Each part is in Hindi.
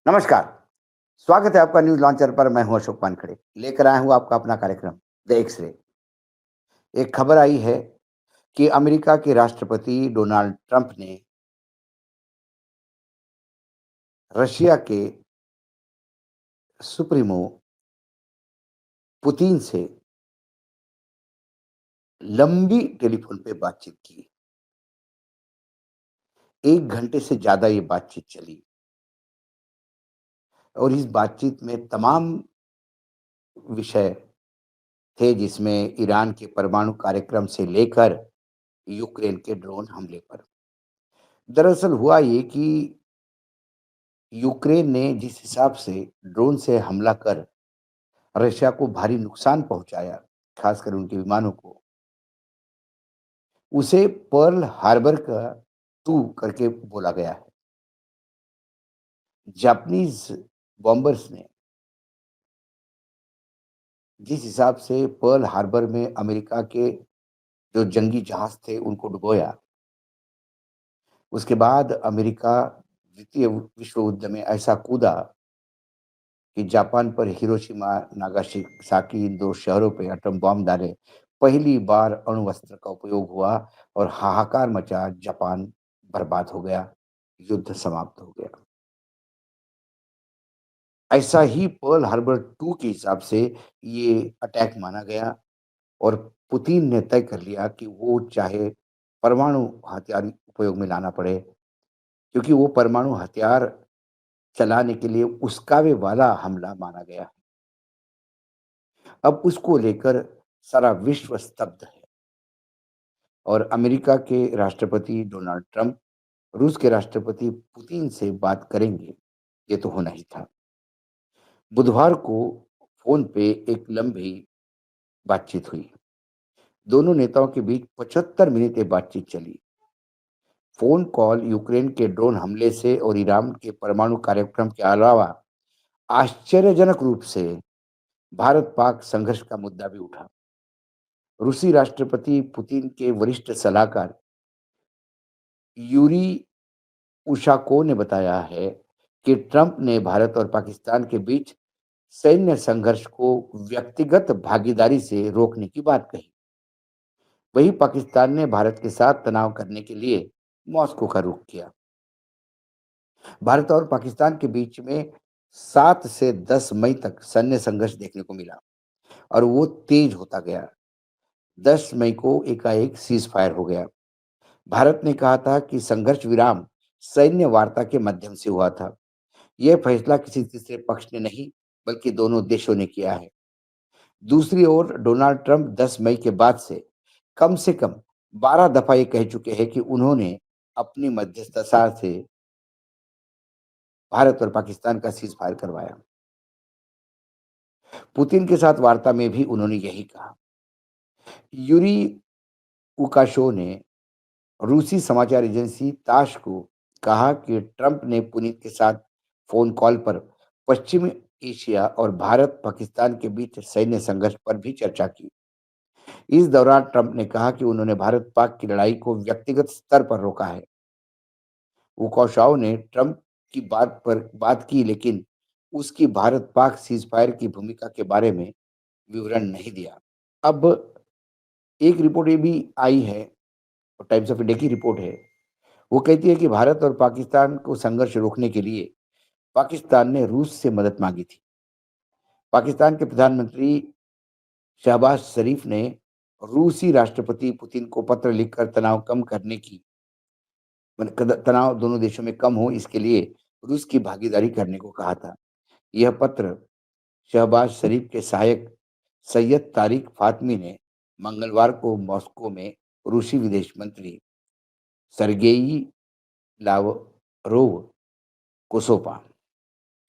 नमस्कार, स्वागत है आपका न्यूज़ लॉन्चर पर। मैं हूँ अशोक वानखेड़े, लेकर आया हूँ आपका अपना कार्यक्रम द एक्स-रे। एक खबर आई है कि अमेरिका के राष्ट्रपति डोनाल्ड ट्रंप ने रशिया के सुप्रीमो पुतिन से लंबी टेलीफ़ोन पे बातचीत की। 1 घंटे से ज़्यादा ये बातचीत चली और इस बातचीत में तमाम विषय थे, जिसमें ईरान के परमाणु कार्यक्रम से लेकर यूक्रेन के ड्रोन हमले पर। दरअसल हुआ ये कि यूक्रेन ने जिस हिसाब से ड्रोन से हमला कर रशिया को भारी नुकसान पहुंचाया, खासकर उनके विमानों को, उसे पर्ल हार्बर का 2 करके बोला गया है। जापानीज बॉम्बर्स ने जिस हिसाब से पर्ल हार्बर में अमेरिका के जो जंगी जहाज थे उनको डुबोया, उसके बाद अमेरिका द्वितीय विश्व युद्ध में ऐसा कूदा कि जापान पर हिरोशिमा, नागासाकी इन 2 शहरों पे एटम बॉम्ब डाले। पहली बार अणु अस्त्र का उपयोग हुआ और हाहाकार मचा, जापान बर्बाद हो गया, युद्ध समाप्त हो गया। ऐसा ही पर्ल हार्बर 2 के हिसाब से ये अटैक माना गया और पुतिन ने तय कर लिया कि वो चाहे परमाणु हथियार उपयोग में लाना पड़े, क्योंकि वो परमाणु हथियार चलाने के लिए उकसावे वाला हमला माना गया। अब उसको लेकर सारा विश्व स्तब्ध है और अमेरिका के राष्ट्रपति डोनाल्ड ट्रंप रूस के राष्ट्रपति पुतिन से बात करेंगे, ये तो होना ही था। बुधवार को फ़ोन पे एक लंबी बातचीत हुई। दोनों नेताओं के बीच 75 मिनट ये बातचीत चली। फ़ोन कॉल यूक्रेन के ड्रोन हमले से और ईरान के परमाणु कार्यक्रम के अलावा आश्चर्यजनक रूप से भारत-पाक संघर्ष का मुद्दा भी उठा। रूसी राष्ट्रपति पुतिन के वरिष्ठ सलाहकार यूरी उशाकोव ने बताया है कि ट्रंप ने भारत और पाकिस्तान के बीच सैन्य संघर्ष को व्यक्तिगत भागीदारी से रोकने की बात कही। वहीं पाकिस्तान ने भारत के साथ तनाव करने के लिए मॉस्को का रुख किया। भारत और पाकिस्तान के बीच में 7 से 10 मई तक सैन्य संघर्ष देखने को मिला और वो तेज होता गया। 10 मई को एकाएक सीज़ फायर हो गया। भारत ने कहा था कि संघर्ष विराम सैन्य वार्ता के माध्यम से हुआ था। यह फैसला किसी तीसरे पक्ष ने नहीं, बल्कि दोनों देशों ने किया है। दूसरी ओर डोनाल्ड ट्रंप 10 मई के बाद से कम 12 दफा ये कह चुके हैं कि उन्होंने अपनी मध्यस्थता से भारत और पाकिस्तान का सीज़ फायर करवाया। पुतिन के साथ वार्ता में भी उन्होंने यही कहा। यूरी उकाशो ने रूसी समाचार एजेंसी तास को कहा कि ट्रंप ने पुतिन के साथ फोन कॉल पर पश्चिमी एशिया और भारत पाकिस्तान के बीच सैन्य संघर्ष पर भी चर्चा की। इस दौरान ट्रंप ने कहा कि उन्होंने भारत पाक की लड़ाई को व्यक्तिगत स्तर पर रोका है। उकोशाओ ने ट्रंप की बात की, लेकिन उसकी भारत पाक सीज फायर की भूमिका के बारे में विवरण नहीं दिया। अब एक रिपोर्ट ये भी आई है, टाइम्स ऑफ इंडिया की रिपोर्ट है। वो कहती है कि भारत और पाकिस्तान को संघर्ष रोकने के लिए पाकिस्तान ने रूस से मदद मांगी थी। पाकिस्तान के प्रधानमंत्री शहबाज शरीफ ने रूसी राष्ट्रपति पुतिन को पत्र लिखकर तनाव कम करने की तनाव दोनों देशों में कम हो, इसके लिए रूस की भागीदारी करने को कहा था। यह पत्र शहबाज शरीफ के सहायक सैयद तारिक फातमी ने मंगलवार को मॉस्को में रूसी विदेश मंत्री सरगेई लावरोव को सौंपा।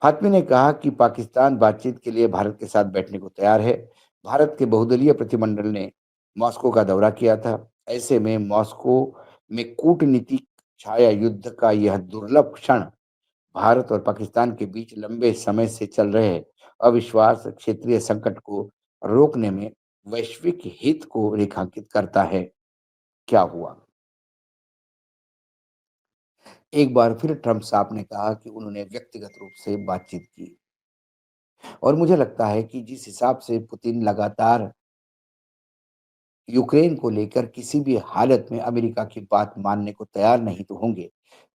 फातमी ने कहा कि पाकिस्तान बातचीत के लिए भारत के साथ बैठने को तैयार है। भारत के बहुदलीय प्रतिमंडल ने मॉस्को का दौरा किया था। ऐसे में मॉस्को में कूटनीतिक छाया युद्ध का यह दुर्लभ क्षण भारत और पाकिस्तान के बीच लंबे समय से चल रहे अविश्वास क्षेत्रीय संकट को रोकने में वैश्विक हित को रेखांकित करता है। क्या हुआ? एक बार फिर ट्रम्प साहब ने कहा कि उन्होंने व्यक्तिगत रूप से बातचीत की और मुझे लगता है कि जिस हिसाब से पुतिन लगातार यूक्रेन को लेकर किसी भी हालत में अमेरिका की बात मानने को तैयार नहीं तो होंगे,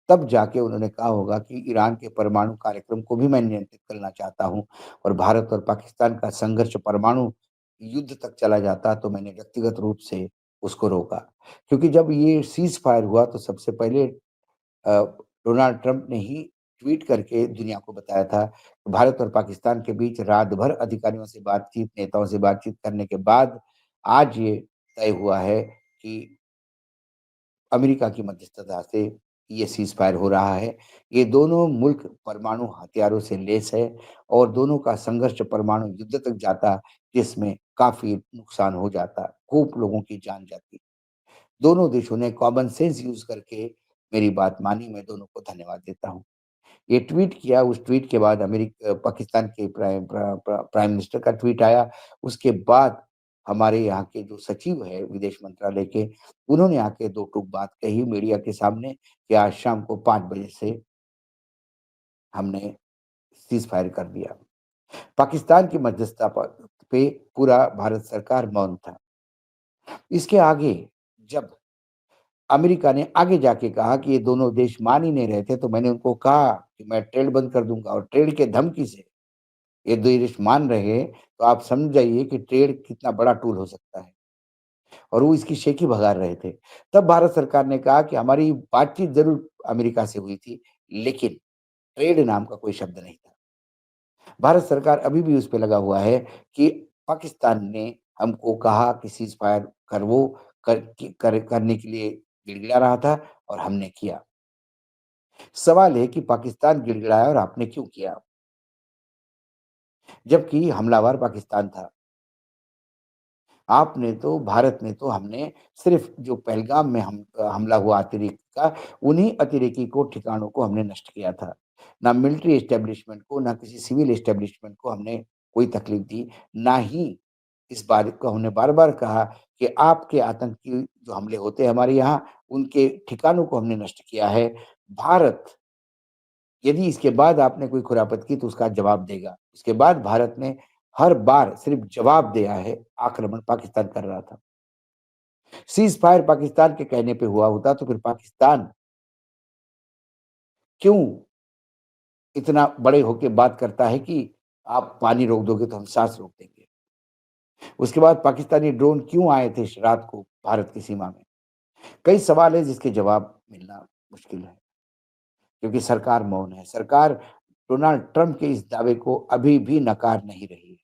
तब जाके उन्होंने कहा होगा कि ईरान के परमाणु कार्यक्रम को भी मैं नियंत्रित करना चाहता हूँ और भारत और पाकिस्तान का संघर्ष परमाणु युद्ध तक चला जाता तो मैंने व्यक्तिगत रूप से उसको रोका। क्योंकि जब ये सीज़ फायर हुआ तो सबसे पहले डोनाल्ड ट्रंप ने ही ट्वीट करके दुनिया को बताया था। भारत और पाकिस्तान के बीच रात भर अधिकारियों से बातचीत, नेताओं से बातचीत करने के बाद आज ये तय हुआ है कि अमेरिका की मध्यस्थता से ये सीज़ फायर हो रहा है। ये दोनों मुल्क परमाणु हथियारों से लैस है और दोनों का संघर्ष परमाणु युद्ध तक जाता, जिसमें काफ़ी नुकसान हो जाता, खूब लोगों की जान जाती। दोनों देशों ने कॉमन सेंस यूज़ करके मेरी बात मानी, मैं दोनों को धन्यवाद देता हूँ। ये ट्वीट किया, उस ट्वीट के बाद पाकिस्तान के प्राइम मिनिस्टर का ट्वीट आया। उसके बाद हमारे यहाँ के जो सचिव हैं विदेश मंत्रालय के, उन्होंने आके 2 टूक बात कही मीडिया के सामने कि आज शाम को 5 बजे से हमने सीज़ फायर कर दिया। पाकिस्तान की मध्यस्थता पे पूरा भारत सरकार मौन था। इसके आगे जब अमेरिका ने आगे जाके कहा कि ये दोनों देश मान ही नहीं रहे थे, तो मैंने उनको कहा कि मैं ट्रेड बंद कर दूँगा और ट्रेड के धमकी से ये देश मान रहे हैं, तो आप समझ जाइए कि ट्रेड कितना बड़ा टूल हो सकता है और वो इसकी शेखी भगा रहे थे। तब भारत सरकार ने कहा कि हमारी बातचीत ज़रूर अमेरिका से हुई थी, लेकिन ट्रेड नाम का कोई शब्द नहीं था। भारत सरकार अभी भी उस पे लगा हुआ है कि पाकिस्तान ने हमको कहा कि सीज़ फायर करने के लिए गिड़गिड़ा रहा था और हमने किया। सवाल है कि पाकिस्तान गिड़गिड़ाया और आपने क्यों किया? जबकि हमलावर पाकिस्तान था। आपने तो भारत ने तो हमने सिर्फ़ जो पहलगाम में हमला हुआ अतिरेक का, उन्हीं अतिरेकी को ठिकानों को हमने नष्ट किया था। ना मिलिट्री एस्टेब्लिशमेंट को, ना किसी सिविल एस्टेब्लिशमेंट को हमने कोई तकलीफ दी, ना ही इस बात को हमने बार-बार कहा कि आपके आतंकी जो हमले होते हैं हमारे यहाँ, उनके ठिकानों को हमने नष्ट किया है। भारत यदि इसके बाद आपने कोई कुरापत की तो उसका जवाब देगा। उसके बाद भारत ने हर बार सिर्फ़ जवाब दिया है, आक्रमण पाकिस्तान कर रहा था। सीज़ फायर पाकिस्तान के कहने पे हुआ होता तो फिर पाकिस्तान क्यों इतना बड़े होके बात करता है कि आप पानी रोक दोगे तो हम साँस रोक देंगे। उसके बाद पाकिस्तानी ड्रोन क्यों आए थे रात को भारत की सीमा में? कई सवाल हैं जिसके जवाब मिलना मुश्किल है, क्योंकि सरकार मौन है। सरकार डोनाल्ड ट्रंप के इस दावे को अभी भी नकार नहीं रही है।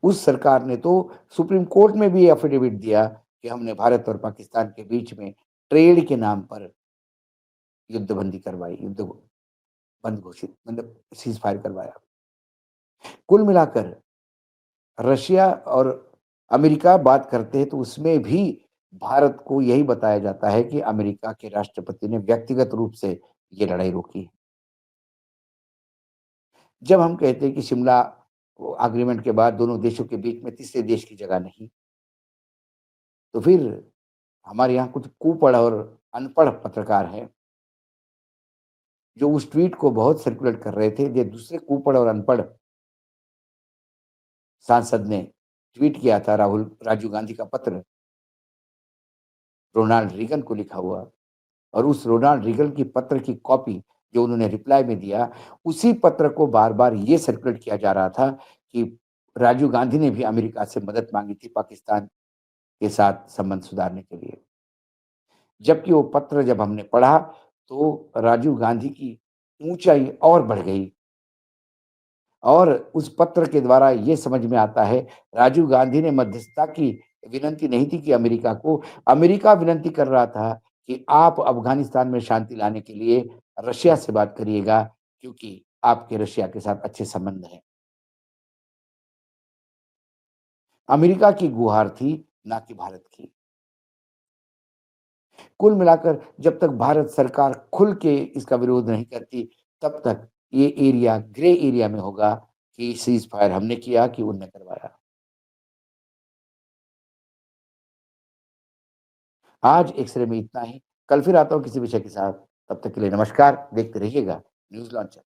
उस सरकार ने तो सुप्रीम कोर्ट में भी एफिडेविट दिया कि हमने भारत और पाकिस्तान के बीच में ट्रेड के नाम पर युद्धबंदी करवाई, युद्ध बंद घोषित मतलब सीज़ फायर करवाया। कुल मिलाकर रशिया और अमेरिका बात करते हैं तो उसमें भी भारत को यही बताया जाता है कि अमेरिका के राष्ट्रपति ने व्यक्तिगत रूप से ये लड़ाई रोकी। जब हम कहते हैं कि शिमला एग्रीमेंट के बाद दोनों देशों के बीच में तीसरे देश की जगह नहीं, तो फिर हमारे यहाँ कुछ कुपढ़ और अनपढ़ पत्रकार हैं, जो उस ट्वीट को बहुत सर्कुलेट कर रहे थे, जो दूसरे कुपढ़ और अनपढ़ सांसद ने ट्वीट किया था राजीव गांधी का पत्र रोनाल्ड रीगन को लिखा हुआ और उस रोनाल्ड रीगन की पत्र की कॉपी जो उन्होंने रिप्लाई में दिया, उसी पत्र को बार-बार ये सर्कुलेट किया जा रहा था कि राजीव गांधी ने भी अमेरिका से मदद माँगी थी पाकिस्तान के साथ संबंध सुधारने के लिए। जबकि वो पत्र जब हमने पढ़ा, तो राजीव गांधी की ऊँचाई और बढ़ गई और उस पत्र के द्वारा ये समझ में आता है, राजीव गांधी ने मध्यस्थता की विनंती नहीं थी कि अमेरिका को, अमेरिका विनंती कर रहा था कि आप अफ़गानिस्तान में शांति लाने के लिए रशिया से बात करिएगा, क्योंकि आपके रशिया के साथ अच्छे संबंध हैं। अमेरिका की गुहार थी, ना कि भारत की। कुल मिलाकर जब तक भारत सरकार खुल के इसका विरोध नहीं करती, तब तक ये एरिया ग्रे एरिया में होगा कि सीज़ फायर हमने किया कि उनने करवाया। आज एक्स-रे में इतना ही। कल फिर आता हूँ किसी विषय के साथ, तब तक के लिए नमस्कार, देखते रहिएगा न्यूज़ लॉन्चर।